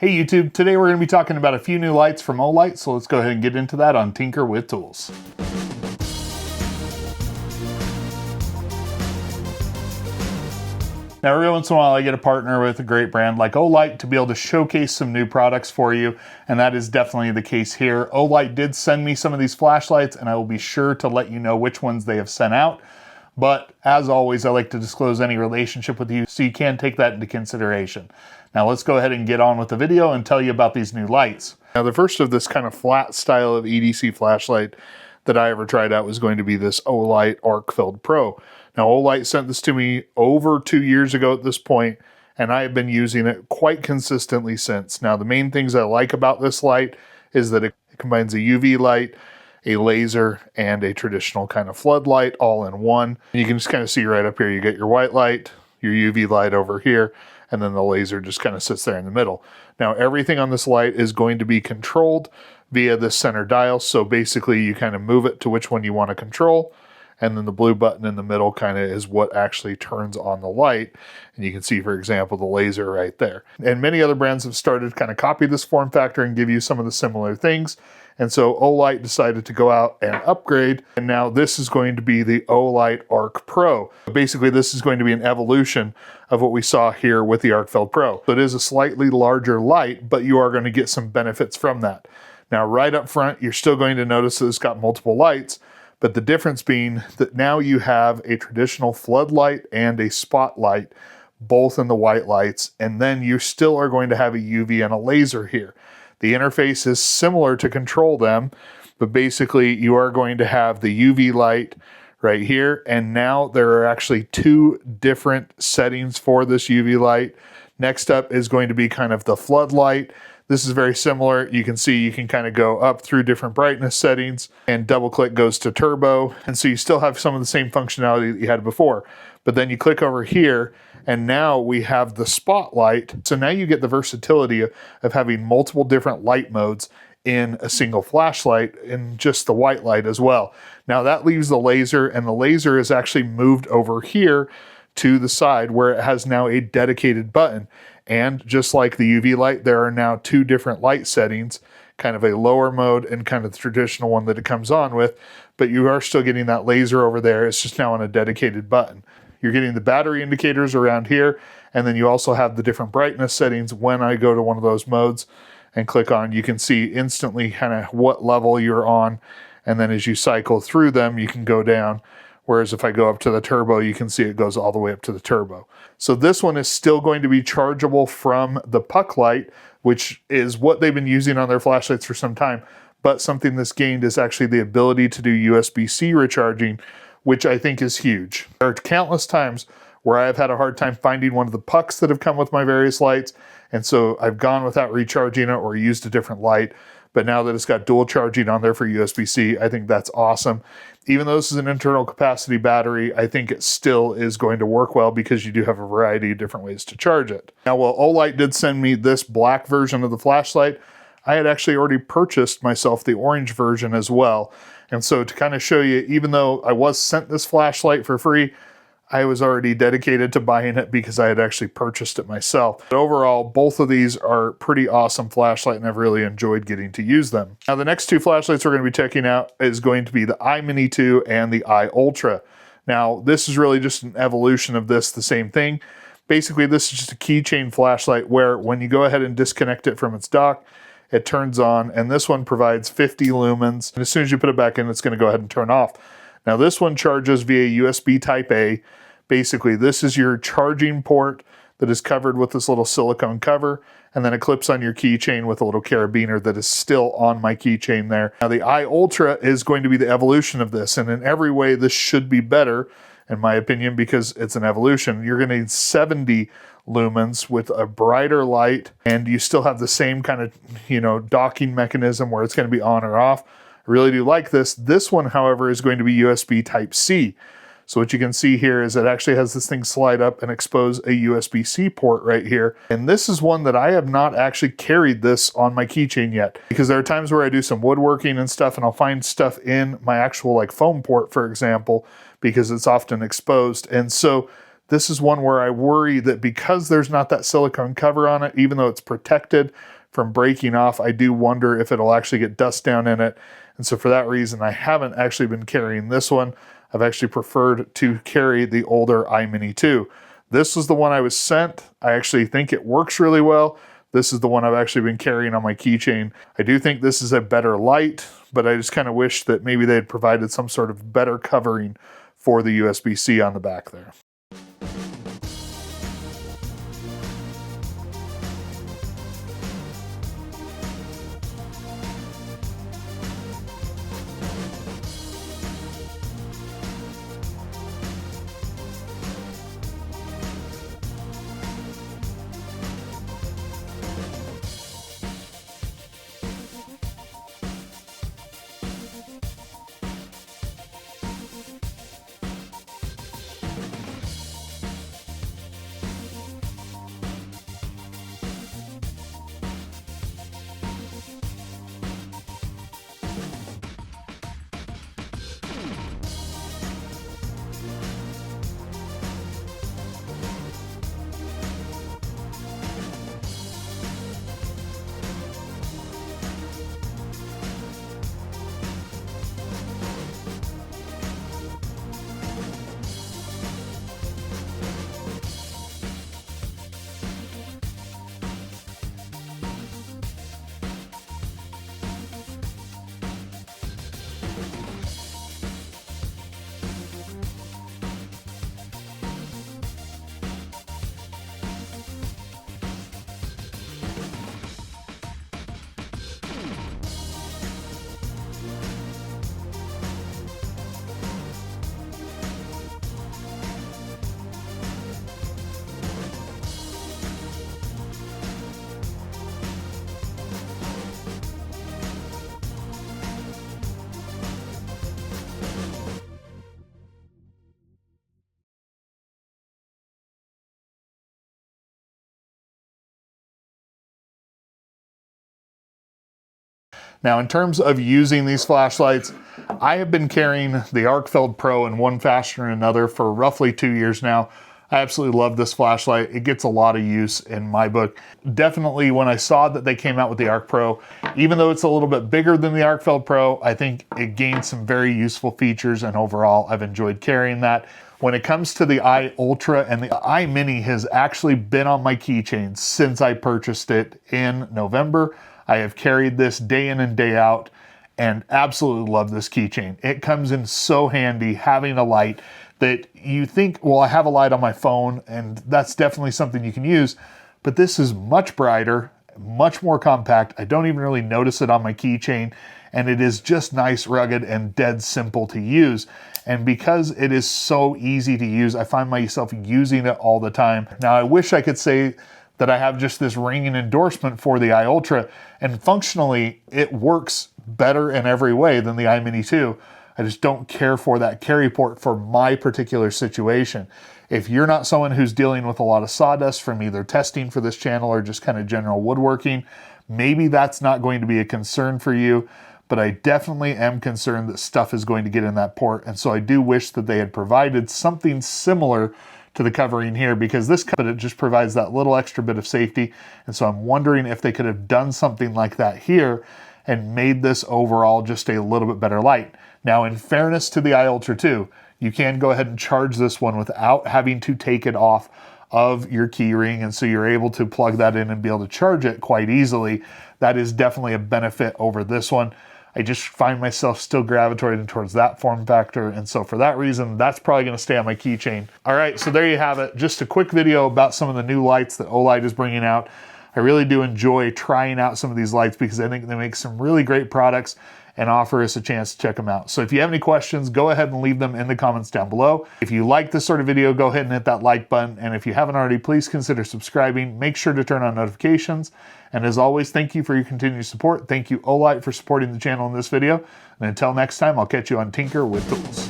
Hey YouTube, today we're going to be talking about a few new lights from Olight, so let's go ahead and get into that on Tinker with Tools. Now every once in a while I get a partner with a great brand like Olight to be able to showcase some new products for you, and that is definitely the case here. Olight did send me some of these flashlights and I will be sure to let you know which ones they have sent out. But as always, I like to disclose any relationship with you so you can take that into consideration. Now let's go ahead and get on with the video and tell you about these new lights. Now the first of this kind of flat style of EDC flashlight that I ever tried out was going to be this Olight Arkfield Pro. Now Olight sent this to me over 2 years ago at this point, and I have been using it quite consistently since. Now the main things I like about this light is that it combines a UV light, a laser, and a traditional kind of floodlight all in one. You can just kind of see right up here, you get your white light, your UV light over here, and then the laser just kind of sits there in the middle. Now everything on this light is going to be controlled via this center dial, so basically you kind of move it to which one you want to control, and then the blue button in the middle kind of is what actually turns on the light. And you can see, for example, the laser right there. And many other brands have started to kind of copy this form factor and give you some of the similar things. And so Olight decided to go out and upgrade, and now this is going to be the Olight Ark Pro. Basically, this is going to be an evolution of what we saw here with the Arkfield Pro. So it is a slightly larger light, but you are going to get some benefits from that. Now, right up front, you're still going to notice that it's got multiple lights, but the difference being that now you have a traditional floodlight and a spotlight, both in the white lights, and then you still are going to have a UV and a laser here. The interface is similar to control them, but basically you are going to have the UV light right here, and now there are actually two different settings for this UV light. Next up is going to be kind of the floodlight. This is very similar. You can see you can kind of go up through different brightness settings, and double click goes to turbo. And so you still have some of the same functionality that you had before, but then you click over here and now we have the spotlight. So now you get the versatility of having multiple different light modes in a single flashlight, and just the white light as well. Now that leaves the laser, and the laser is actually moved over here to the side where it has now a dedicated button. And just like the UV light, there are now two different light settings, kind of a lower mode and kind of the traditional one that it comes on with, but you are still getting that laser over there. It's just now on a dedicated button. You're getting the battery indicators around here, and then you also have the different brightness settings. When I go to one of those modes and click on, you can see instantly kind of what level you're on, and then as you cycle through them, you can go down. Whereas if I go up to the turbo, you can see it goes all the way up to the turbo. So this one is still going to be chargeable from the puck light, which is what they've been using on their flashlights for some time. But something that's gained is actually the ability to do USB-C recharging, which I think is huge. There are countless times where I've had a hard time finding one of the pucks that have come with my various lights, and so I've gone without recharging it or used a different light. But now that it's got dual charging on there for USB-C, I think that's awesome. Even though this is an internal capacity battery, I think it still is going to work well because you do have a variety of different ways to charge it. Now, while Olight did send me this black version of the flashlight, I had actually already purchased myself the orange version as well. And so to kind of show you, even though I was sent this flashlight for free, I was already dedicated to buying it because I had actually purchased it myself. But overall, both of these are pretty awesome flashlight, and I've really enjoyed getting to use them. Now, the next two flashlights we're going to be checking out is going to be the iMini 2 and the iUltra. Now, this is really just an evolution of this, the same thing. Basically, this is just a keychain flashlight where when you go ahead and disconnect it from its dock, it turns on, and this one provides 50 lumens. And as soon as you put it back in, it's going to go ahead and turn off. Now, this one charges via USB Type A. Basically, this is your charging port that is covered with this little silicone cover, and then it clips on your keychain with a little carabiner that is still on my keychain there. Now, the iUltra is going to be the evolution of this, and in every way, this should be better, in my opinion, because it's an evolution. You're going to need 70 lumens with a brighter light, and you still have the same kind of, docking mechanism where it's going to be on or off. I really do like this. This one, however, is going to be USB Type-C. So what you can see here is it actually has this thing slide up and expose a USB-C port right here. And this is one that I have not actually carried this on my keychain yet, because there are times where I do some woodworking and stuff and I'll find stuff in my actual foam port, for example, because it's often exposed. And so This is one where I worry that because there's not that silicone cover on it, even though it's protected from breaking off, I do wonder if it'll actually get dust down in it. And so for that reason, I haven't actually been carrying this one. I've actually preferred to carry the older iMini 2. This was the one I was sent. I actually think it works really well. This is the one I've actually been carrying on my keychain. I do think this is a better light, but I just kind of wish that maybe they had provided some sort of better covering for the USB-C on the back there. Now, in terms of using these flashlights, I have been carrying the Arkfield Pro in one fashion or another for roughly 2 years now. I absolutely love this flashlight. It gets a lot of use in my book. Definitely when I saw that they came out with the Ark Pro, even though it's a little bit bigger than the Arkfield Pro, I think it gained some very useful features, and overall I've enjoyed carrying that. When it comes to the iUltra, and the iMini has actually been on my keychain since I purchased it in November. I have carried this day in and day out and absolutely love this keychain. It comes in so handy having a light that you think, well, I have a light on my phone and that's definitely something you can use, but this is much brighter, much more compact. I don't even really notice it on my keychain, and it is just nice, rugged, and dead simple to use. And because it is so easy to use, I find myself using it all the time. Now, I wish I could say that I have just this ringing endorsement for the iUltra, and functionally it works better in every way than the iMini 2. I just don't care for that carry port for my particular situation. If you're not someone who's dealing with a lot of sawdust from either testing for this channel or just kind of general woodworking, maybe that's not going to be a concern for you, but I definitely am concerned that stuff is going to get in that port, and so I do wish that they had provided something similar to the covering here, because this it just provides that little extra bit of safety. And so I'm wondering if they could have done something like that here and made this overall just a little bit better light. Now, in fairness to the iUltra 2, you can go ahead and charge this one without having to take it off of your keyring, and so you're able to plug that in and be able to charge it quite easily. That is definitely a benefit over this one. I just find myself still gravitating towards that form factor, and so for that reason, that's probably going to stay on my keychain. All right, so there you have it. Just a quick video about some of the new lights that Olight is bringing out. I really do enjoy trying out some of these lights because I think they make some really great products and offer us a chance to check them out. So if you have any questions, go ahead and leave them in the comments down below. If you like this sort of video, go ahead and hit that like button. And if you haven't already, please consider subscribing. Make sure to turn on notifications. And as always, thank you for your continued support. Thank you, Olight, for supporting the channel in this video. And until next time, I'll catch you on Tinker with Tools.